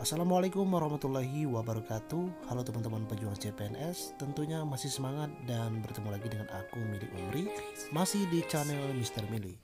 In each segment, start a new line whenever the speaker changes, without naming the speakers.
Assalamualaikum warahmatullahi wabarakatuh. Halo teman-teman pejuang CPNS, tentunya masih semangat dan bertemu lagi dengan aku Milik Umri, masih di channel Mr. Mili.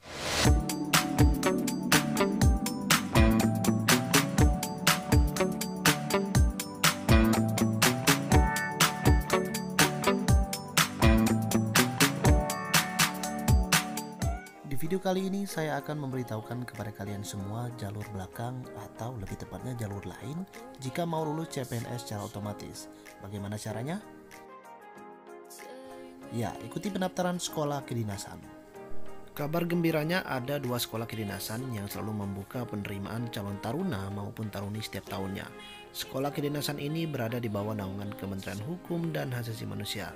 Di video kali ini saya akan memberitahukan kepada kalian semua jalur belakang atau lebih tepatnya jalur lain jika mau lulus CPNS secara otomatis. Bagaimana caranya? Ya, ikuti pendaftaran sekolah kedinasan. Kabar gembiranya ada dua sekolah kedinasan yang selalu membuka penerimaan calon taruna maupun taruni setiap tahunnya. Sekolah kedinasan ini berada di bawah naungan Kementerian Hukum dan Hak Asasi Manusia.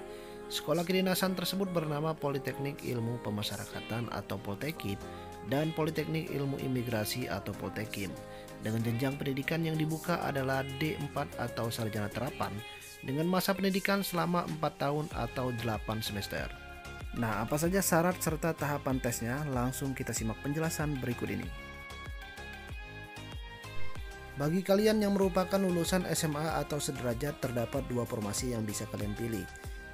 Sekolah kedinasan tersebut bernama Politeknik Ilmu Pemasyarakatan atau Poltekip dan Politeknik Ilmu Imigrasi atau Poltekim. Dengan jenjang pendidikan yang dibuka adalah D4 atau Sarjana Terapan dengan masa pendidikan selama 4 tahun atau 8 semester. Nah, apa saja syarat serta tahapan tesnya? Langsung kita simak penjelasan berikut ini. Bagi kalian yang merupakan lulusan SMA atau sederajat, terdapat dua formasi yang bisa kalian pilih.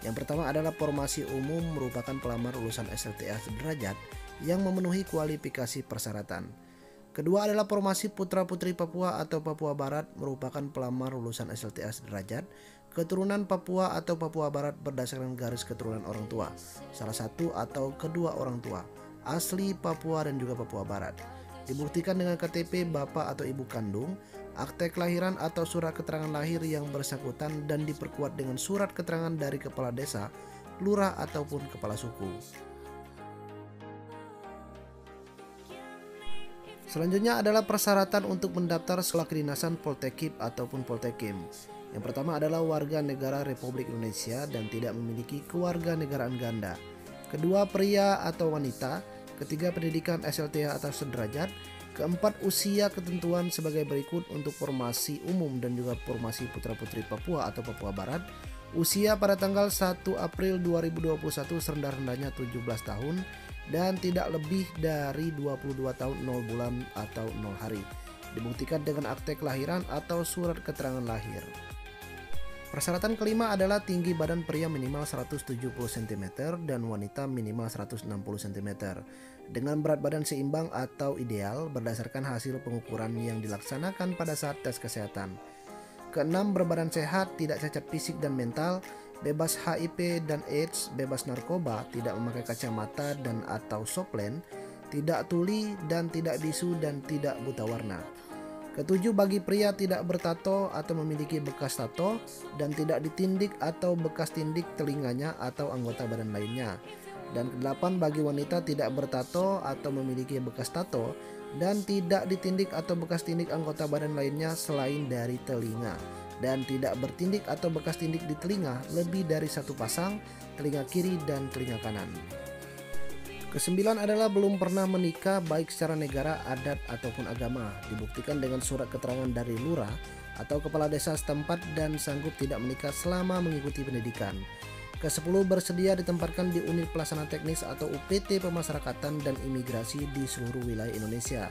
Yang pertama adalah formasi umum, merupakan pelamar lulusan SLTA sederajat yang memenuhi kualifikasi persyaratan. Kedua adalah formasi putra-putri Papua atau Papua Barat, merupakan pelamar lulusan SLTA sederajat, keturunan Papua atau Papua Barat berdasarkan garis keturunan orang tua, salah satu atau kedua orang tua, asli Papua dan juga Papua Barat. Dibuktikan dengan KTP bapak atau ibu kandung, akte kelahiran atau surat keterangan lahir yang bersangkutan dan diperkuat dengan surat keterangan dari kepala desa, lurah ataupun kepala suku. Selanjutnya adalah persyaratan untuk mendaftar sekolah kedinasan Poltekip ataupun Poltekim. Yang pertama adalah warga negara Republik Indonesia dan tidak memiliki kewarganegaraan ganda. Kedua, pria atau wanita. Ketiga, pendidikan SLTA atau sederajat. Keempat, usia ketentuan sebagai berikut untuk formasi umum dan juga formasi putra-putri Papua atau Papua Barat. Usia pada tanggal 1 April 2021 serendah-rendahnya 17 tahun dan tidak lebih dari 22 tahun 0 bulan atau 0 hari. Dibuktikan dengan akte kelahiran atau surat keterangan lahir. Persyaratan kelima adalah tinggi badan pria minimal 170 cm dan wanita minimal 160 cm dengan berat badan seimbang atau ideal berdasarkan hasil pengukuran yang dilaksanakan pada saat tes kesehatan. Keenam, berbadan sehat, tidak cacat fisik dan mental, bebas HIV dan AIDS, bebas narkoba, tidak memakai kacamata dan atau soplen, tidak tuli dan tidak bisu dan tidak buta warna. Ketujuh, bagi pria tidak bertato atau memiliki bekas tato dan tidak ditindik atau bekas tindik telinganya atau anggota badan lainnya. Dan kedelapan, bagi wanita tidak bertato atau memiliki bekas tato dan tidak ditindik atau bekas tindik anggota badan lainnya selain dari telinga, dan tidak bertindik atau bekas tindik di telinga lebih dari satu pasang, telinga kiri dan telinga kanan. Kesembilan adalah belum pernah menikah baik secara negara, adat ataupun agama, dibuktikan dengan surat keterangan dari lurah atau kepala desa setempat dan sanggup tidak menikah selama mengikuti pendidikan. Ke-10, bersedia ditempatkan di unit pelaksana teknis atau UPT pemasyarakatan dan imigrasi di seluruh wilayah Indonesia.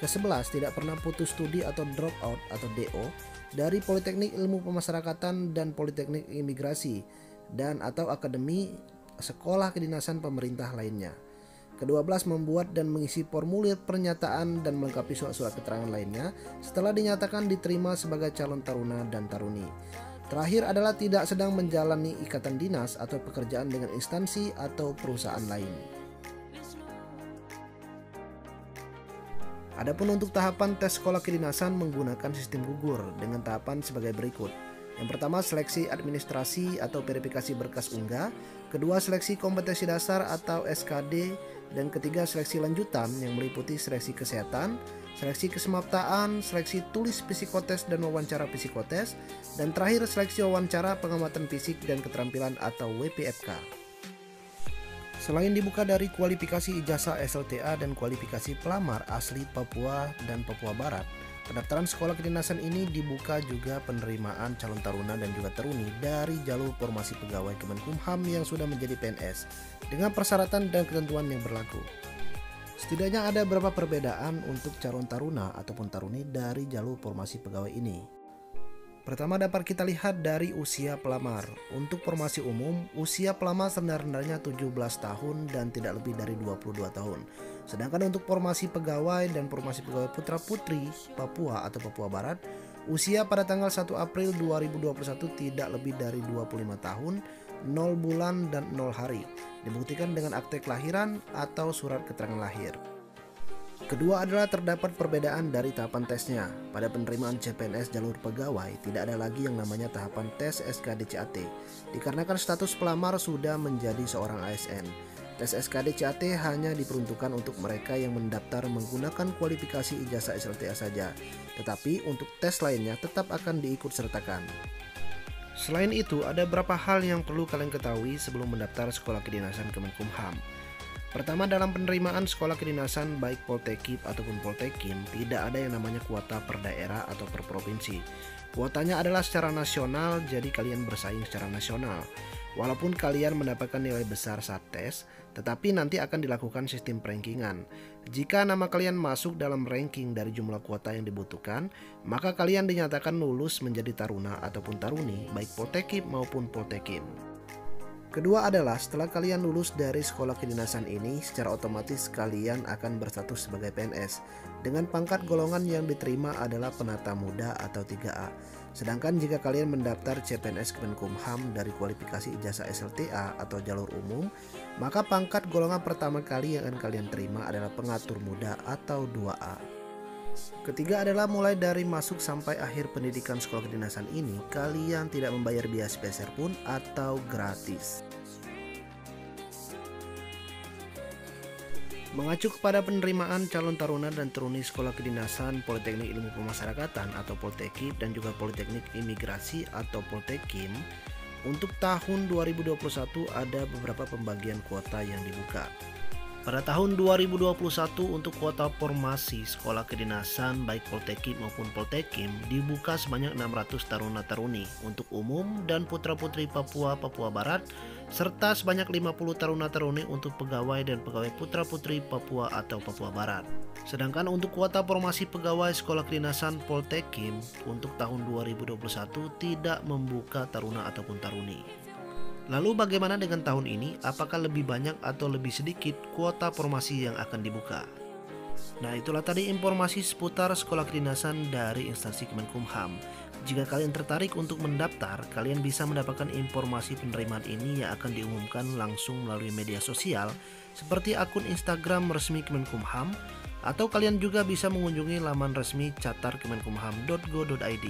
Ke-11, tidak pernah putus studi atau drop out atau DO dari Politeknik Ilmu Pemasyarakatan dan Politeknik Imigrasi dan atau akademi sekolah kedinasan pemerintah lainnya. Ke-12, membuat dan mengisi formulir pernyataan dan melengkapi surat-surat keterangan lainnya setelah dinyatakan diterima sebagai calon taruna dan taruni. Terakhir adalah tidak sedang menjalani ikatan dinas atau pekerjaan dengan instansi atau perusahaan lain. Adapun untuk tahapan tes sekolah kedinasan menggunakan sistem gugur dengan tahapan sebagai berikut. Yang pertama, seleksi administrasi atau verifikasi berkas unggah. Kedua, seleksi kompetensi dasar atau SKD. Dan ketiga, seleksi lanjutan yang meliputi seleksi kesehatan, seleksi kesemaptaan, seleksi tulis psikotes dan wawancara psikotes, dan terakhir seleksi wawancara pengamatan fisik dan keterampilan atau WPFK. Selain dibuka dari kualifikasi ijazah SLTA dan kualifikasi pelamar asli Papua dan Papua Barat, pendaftaran sekolah kedinasan ini dibuka juga penerimaan calon taruna dan juga taruni dari jalur formasi pegawai Kemenkumham yang sudah menjadi PNS dengan persyaratan dan ketentuan yang berlaku. Setidaknya ada beberapa perbedaan untuk calon taruna ataupun taruni dari jalur formasi pegawai ini. Pertama dapat kita lihat dari usia pelamar. Untuk formasi umum, usia pelamar serendah-rendahnya 17 tahun dan tidak lebih dari 22 tahun. Sedangkan untuk formasi pegawai dan formasi pegawai putra-putri Papua atau Papua Barat, usia pada tanggal 1 April 2021 tidak lebih dari 25 tahun, 0 bulan dan 0 hari. Dibuktikan dengan akte kelahiran atau surat keterangan lahir. Kedua adalah terdapat perbedaan dari tahapan tesnya. Pada penerimaan CPNS jalur pegawai tidak ada lagi yang namanya tahapan tes SKDCAT, dikarenakan status pelamar sudah menjadi seorang ASN. Tes SKDCAT hanya diperuntukkan untuk mereka yang mendaftar menggunakan kualifikasi ijazah SLTA saja, tetapi untuk tes lainnya tetap akan diikut sertakan. Selain itu, ada beberapa hal yang perlu kalian ketahui sebelum mendaftar sekolah kedinasan Kemenkumham. Pertama, dalam penerimaan sekolah kedinasan baik Poltekip ataupun Poltekim, tidak ada yang namanya kuota per daerah atau per provinsi. Kuotanya adalah secara nasional, jadi kalian bersaing secara nasional. Walaupun kalian mendapatkan nilai besar saat tes, tetapi nanti akan dilakukan sistem rankingan. Jika nama kalian masuk dalam ranking dari jumlah kuota yang dibutuhkan, maka kalian dinyatakan lulus menjadi taruna ataupun taruni baik Poltekip maupun Poltekim. Kedua adalah setelah kalian lulus dari sekolah kedinasan ini, secara otomatis kalian akan berstatus sebagai PNS dengan pangkat golongan yang diterima adalah penata muda atau 3A. Sedangkan jika kalian mendaftar CPNS Kemenkumham dari kualifikasi ijazah SLTA atau jalur umum, maka pangkat golongan pertama kali yang akan kalian terima adalah pengatur muda atau 2A. Ketiga adalah mulai dari masuk sampai akhir pendidikan sekolah kedinasan ini, kalian tidak membayar biaya spesial pun atau gratis. Mengacu kepada penerimaan calon taruna dan taruni sekolah kedinasan Politeknik Ilmu Pemasyarakatan atau Poltekip dan juga Politeknik Imigrasi atau Poltekim, untuk tahun 2021 ada beberapa pembagian kuota yang dibuka. Pada tahun 2021 untuk kuota formasi sekolah kedinasan baik Poltekip maupun Poltekim dibuka sebanyak 600 taruna-taruni untuk umum dan putra-putri Papua Barat, serta sebanyak 50 taruna-taruni untuk pegawai dan pegawai putra-putri Papua atau Papua Barat. Sedangkan untuk kuota formasi pegawai sekolah kedinasan Poltekim untuk tahun 2021 tidak membuka taruna ataupun taruni. Lalu bagaimana dengan tahun ini? Apakah lebih banyak atau lebih sedikit kuota formasi yang akan dibuka? Nah, itulah tadi informasi seputar sekolah kedinasan dari instansi Kemenkumham. Jika kalian tertarik untuk mendaftar, kalian bisa mendapatkan informasi penerimaan ini yang akan diumumkan langsung melalui media sosial seperti akun Instagram resmi Kemenkumham, atau kalian juga bisa mengunjungi laman resmi catarkemenkumham.go.id.